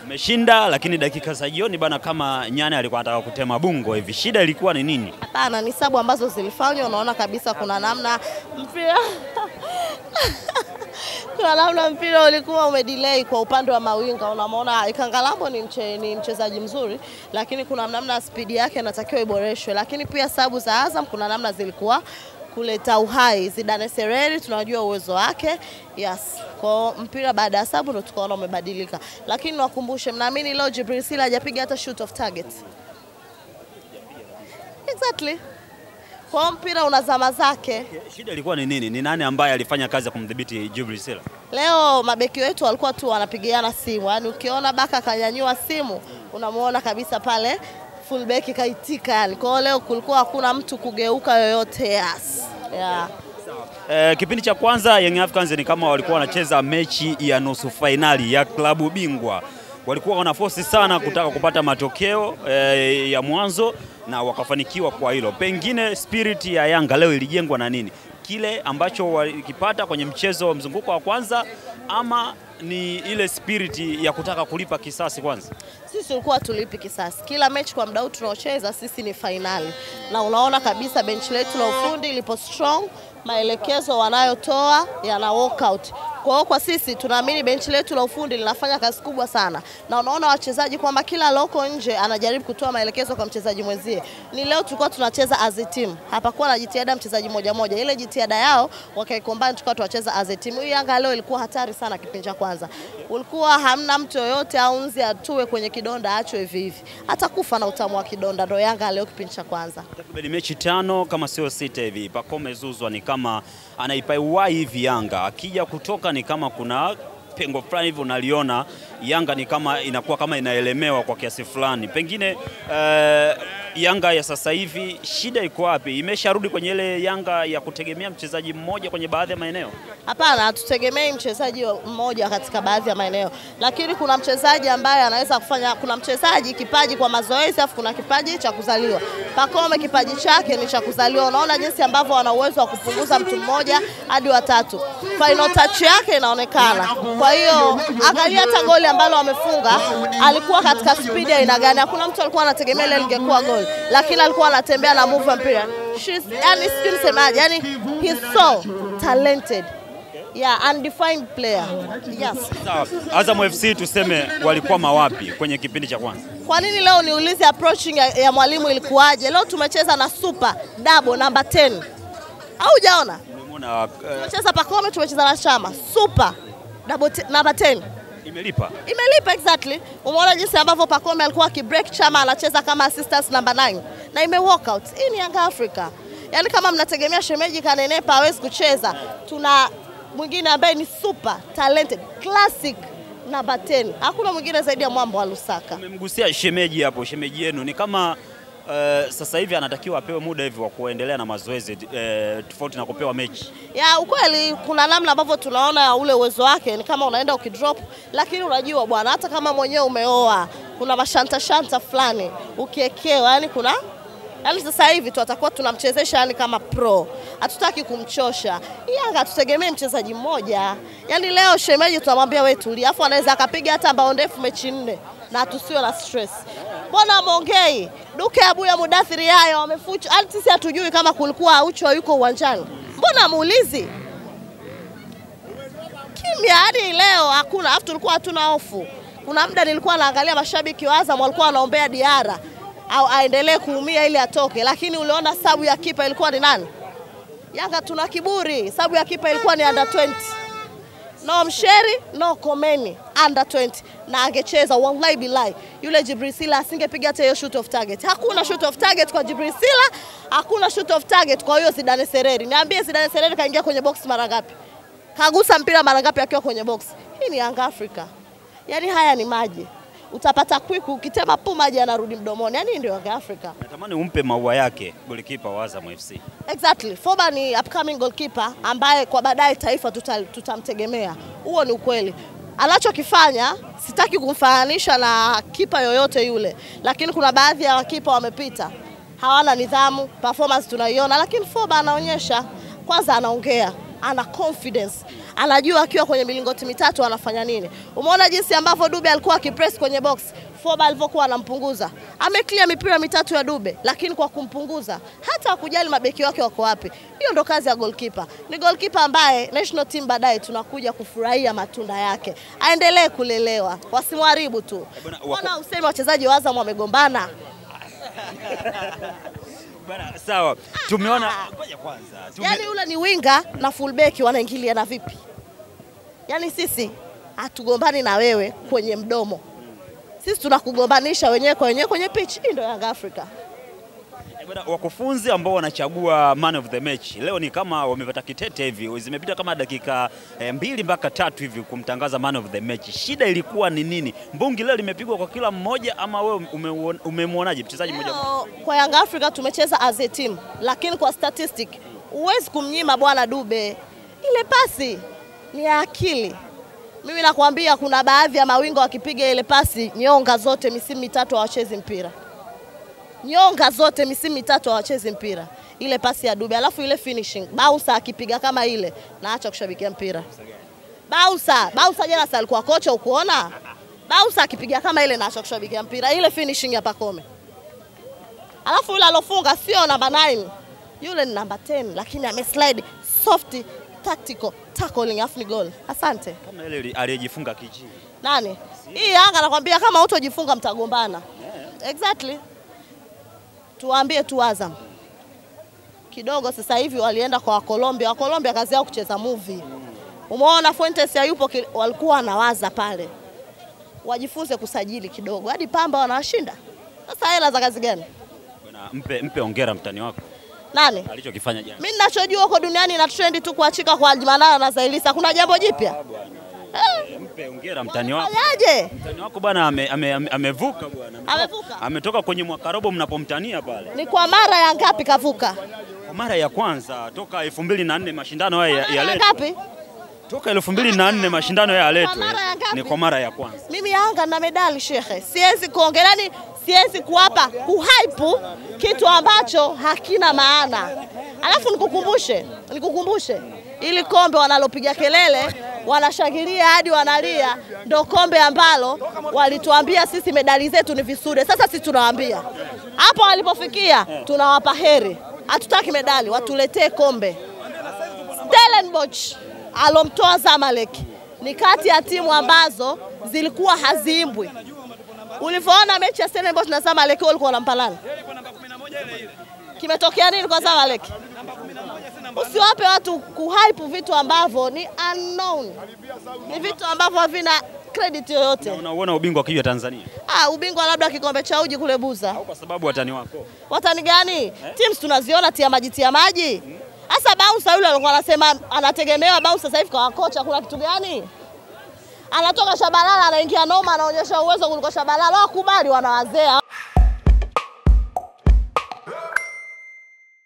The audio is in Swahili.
Umeshinda, lakini dakika za jioni bana, kama Nyane alikuwa anataka kutema bungo hivi. Shida ilikuwa ni nini? Hapana, ni sababu ambazo zilifanywa. Unaona kabisa kuna namna mpira kuna namna mpira ulikuwa umedelay kwa upande wa mawinga. Unamwona Ikangalambo ni mchezaji mzuri, lakini kuna namna speed yake inatakiwa iboreshwe. Lakini pia sababu za Azam kuna namna zilikuwa kuleta uhai. Zidane Sereri tunajua uwezo wake. Yes. Kwa mpira baada ya sababu ndo tukaona umebadilika. Lakini niwakumbushe, mnaamini leo Jibril Sila hajapiga hata shoot of target? Exactly. Kwa mpira una zama zake. Shida ilikuwa ni nini? Ni nani ambaye alifanya kazi ya kumdhibiti Jibril Sila? Leo mabeki wetu walikuwa tu wanapigiana simu. Yaani ukiona Baka kanyanyua simu, unamuona kabisa pale fullback kaitika yani. Kwa leo kulikuwa hakuna mtu kugeuka yoyote. Yes. Yeah. Kipindi cha kwanza Young Africans ni kama walikuwa wanacheza mechi ya nusu finali ya klabu bingwa. Walikuwa wanaforce sana kutaka kupata matokeo ya mwanzo na wakafanikiwa kwa hilo. Pengine spirit ya Yanga leo ilijengwa na nini? Kile ambacho walikipata kwenye mchezo wa mzunguko wa kwanza, ama ni ile spirit ya kutaka kulipa kisasi kwanza? Sisi tulikuwa tulipi kisasi. Kila mechi kwa muda huu tunaocheza sisi ni finali. Na unaona kabisa bench letu la ufundi lipo strong, maelekezo wanayotoa yana workout. Kwa sisi tunaamini benchi letu la ufundi linafanya kazi kubwa sana. Na unaona wachezaji kwamba kila loko nje anajaribu kutoa maelekezo kwa mchezaji mwenzie. Ni leo tulikuwa tunacheza as a team. Hapakuwa na jitihada mchezaji mmoja mmoja. Ile jitihada yao wakaikombine tulikuwa tunacheza as a team. Hii Yanga leo ilikuwa hatari sana kipindi cha kwanza. Ulikuwa hamna mtu yoyote aunzi atue kwenye kidonda achwe hivi hivi. Hata kufa na utamu wa kidonda ndo Yanga leo kipindi cha kwanza. Takriban mechi 5 kama sio 6 hivi. Pacome Zouzoua ni kama anaipai hivi Yanga. Akija kutoka ni kama kuna pengo fulani hivi unaliona. Yanga ni kama inakuwa kama inaelemewa kwa kiasi fulani. Pengine Yanga ya sasa hivi shida iko wapi? Imesharudi kwenye ile Yanga ya kutegemea mchezaji mmoja kwenye baadhi ya maeneo? Hapana, hatutegemei mchezaji mmoja katika baadhi ya maeneo. Lakini kuna mchezaji ambaye anaweza kufanya, kuna mchezaji kipaji kwa mazoezi, afu kuna kipaji cha kuzaliwa. Pacome kipaji chake ni cha kuzaliwa. Unaona jinsi ambavyo ana uwezo wa kupunguza mtu mmoja hadi watatu. Final touch yake inaonekana. Kwa hiyo angalia hata goli ambalo amefunga, alikuwa katika speed ya aina gani? Hakuna mtu alikuwa anategemea ile ingekuwa goli, lakini alikuwa anatembea na move mpira. Yani sijui semaje, yani he's so talented. Yeah, undefined player. Yes. Sawa. Azam FC tuseme walikuwa mawapi kwenye kipindi cha kwanza? Kwa nini leo niulize approaching ya mwalimu ilikuwaje? Leo tumecheza na super double number 10. Au hujaona? Umeona tumecheza Pacome, tumecheza na Chama. Super double number 10. Imelipa. Imelipa exactly. Umeona jinsi ambavyo Pacome alikuwa akibreak, Chama anacheza kama assistance number 9 na ime work out. Hii ni Yanga Africa. Yaani kama mnategemea shemeji kanenepa hawezi kucheza, tuna mwingine ambaye ni super talented classic number 10. Hakuna mwingine zaidi ya Mwambo wa Lusaka. Umemgusia shemeji hapo. Shemeji yenu ni kama sasa hivi anatakiwa apewe muda hivi wa kuendelea na mazoezi tofauti na kupewa mechi. Ya ukweli kuna namna ambavyo tunaona ule uwezo wake ni kama unaenda ukidrop, lakini unajua bwana, hata kama mwenyewe umeoa kuna mashanta fulani ukiekewa, yani kuna yani sasa hivi tu atakuwa tunamchezesha yani kama pro. Hatutaki kumchosha. Yanga tutegemee mchezaji mmoja. Yani leo shemeji tunamwambia wewe tulia, afu anaweza akapiga hata bao ndefu mechi 4 na tusiwe na stress. Mbona ameongei? Duke Abuya Mudathiri haya wamefucha. Hata sisi hatujui kama kulikuwa Aucho yuko uwanjani. Mbona amuulizi? Kimya hadi leo hakuna. Afu tulikuwa hatuna hofu. Kuna muda nilikuwa naangalia mashabiki wa Azam walikuwa wanaombea Diara au aendelee kuumia ili atoke, lakini uliona sabu ya kipa ilikuwa ni nani? Yanga tuna kiburi. Sabu ya kipa ilikuwa ni under 20. No Msheri, no Komeni, under 20. Na angecheza wallahi billahi yule Jibril Sila asingepiga hata hiyo shoot of target. Hakuna shoot of target kwa Jibril Sila, hakuna shoot of target kwa hiyo Zidane Sereri. Niambie Zidane Sereri kaingia kwenye box mara ngapi? Kagusa mpira mara ngapi akiwa kwenye box? Hii ni Yanga Africa. Yaani haya ni maji. Utapata quick ukitema pu maji yanarudi mdomoni. Yaani ndio Yanga Africa. Natamani umpe maua yake goalkeeper wa Azam FC. Exactly. Foba ni upcoming goalkeeper ambaye kwa baadaye taifa tutamtegemea. Huo ni ukweli. Anachokifanya sitaki kumfananisha na kipa yoyote yule, lakini kuna baadhi ya kipa wamepita hawana nidhamu, performance tunaiona, lakini Foba anaonyesha. Kwanza anaongea, ana confidence, anajua akiwa kwenye milingoti mitatu anafanya nini. Umeona jinsi ambavyo Dube alikuwa akipress kwenye box, Foba alivyokuwa anampunguza. Ameclear mipira mitatu ya Dube, lakini kwa kumpunguza hata hakujali mabeki wake wako wapi. Hiyo ndo kazi ya goalkeeper. Ni goalkeeper ambaye national team baadaye tunakuja kufurahia matunda yake. Aendelee kulelewa, wasimharibu tu. Mbona useme wachezaji wa Azam wamegombana? Bana, sawa. Tumeona ngoja kwanza. Yaani ule ni winga na fullback wanaingiliana vipi? Yaani sisi hatugombani na wewe kwenye mdomo. Sisi tunakugombanisha wenyewe kwa wenyewe kwenye pitch. Hii ndio Young Africa. Wakufunzi ambao wanachagua man of the match leo ni kama wamepata kitete hivi, zimepita kama dakika 2 mpaka 3 hivi kumtangaza man of the match. Shida ilikuwa ni nini? Mbungi leo limepigwa kwa kila mmoja, ama wewe umemwonaje mchezaji mmoja? Kwa Young Africa tumecheza as a team, lakini kwa statistic huwezi kumnyima bwana Dube. Ile pasi ni ya akili. Mimi nakwambia kuna baadhi ya mawingo wakipiga ile pasi nyonga zote misimu mitatu hawachezi mpira. Nyonga zote misimu mitatu hawachezi mpira. Ile pasi ya Dube, alafu ile finishing. Bausa akipiga kama ile, naacha kushabikia mpira. Bausa jana sasa alikuwa kocha ukuona? Bausa akipiga kama ile naacha kushabikia mpira. Ile finishing ya Pacome. Alafu yule alofunga sio namba 9. Yule ni namba 10, lakini ameslide soft tactical tackling afu ni goal. Asante. Kama ile aliyejifunga kiji. Nani? Hii Yanga nakwambia kama hutojifunga mtagombana. Exactly. Tuambie tu Azam. Kidogo sasa hivi walienda kwa Colombia. Colombia kazi yao kucheza movie. Umeona Fuentes yupo walikuwa wanawaza pale. Wajifunze kusajili kidogo. Hadi Pamba wanawashinda. Sasa hela za kazi gani? Bwana mpe hongera mtani wako. Nani? Alichokifanya jana. Mimi ninachojua huko duniani na trend tu kuachika kwa Aljimanara na Zailisa. Kuna jambo jipya? Mpe hongera mtani wako. Fanyaje? Mtani wako bwana amevuka bwana. Amevuka. Ametoka kwenye mwaka robo mnapomtania pale. Ni kwa mara ya ngapi kavuka? Kwa mara ya kwanza toka 2004 mashindano haya yaletwe. Ngapi? Toka 2004 mashindano haya yaletwe. Ni kwa mara ya kwanza. Mimi Yanga na medali shekhe. Siwezi kuongelea ni siwezi kuwapa kuhype kitu ambacho hakina maana. Alafu nikukumbushe ili kombe wanalopiga kelele, wanashangilia hadi wanalia, ndo kombe ambalo walituambia sisi medali zetu ni visude. Sasa sisi tunawaambia hapo walipofikia tunawapa heri. Hatutaki medali, watuletee kombe. Stellenbosch alomtoa Zamalek ni kati ya timu ambazo zilikuwa haziimbwi. Ulivyoona mechi ya Stellenbosch na Zamalek walikuwa wanampalana. Kimetokea nini kwa Zamalek? Usiwape watu kuhype vitu ambavyo ni unknown. Ni vitu ambavyo havina credit yoyote. Unaona ubingwa kija Tanzania? Ubingwa labda kikombe cha uji kule Buza. Au kwa sababu watani wako. Watani gani? Teams tunaziona tia maji. Sasa Bausa yule alikuwa anasema anategemewa Bausa sasa hivi kwa kocha, kuna kitu gani? Anatoka Shabalala anaingia Noma anaonyesha uwezo kuliko Shabalala. Wakubali wanawazea.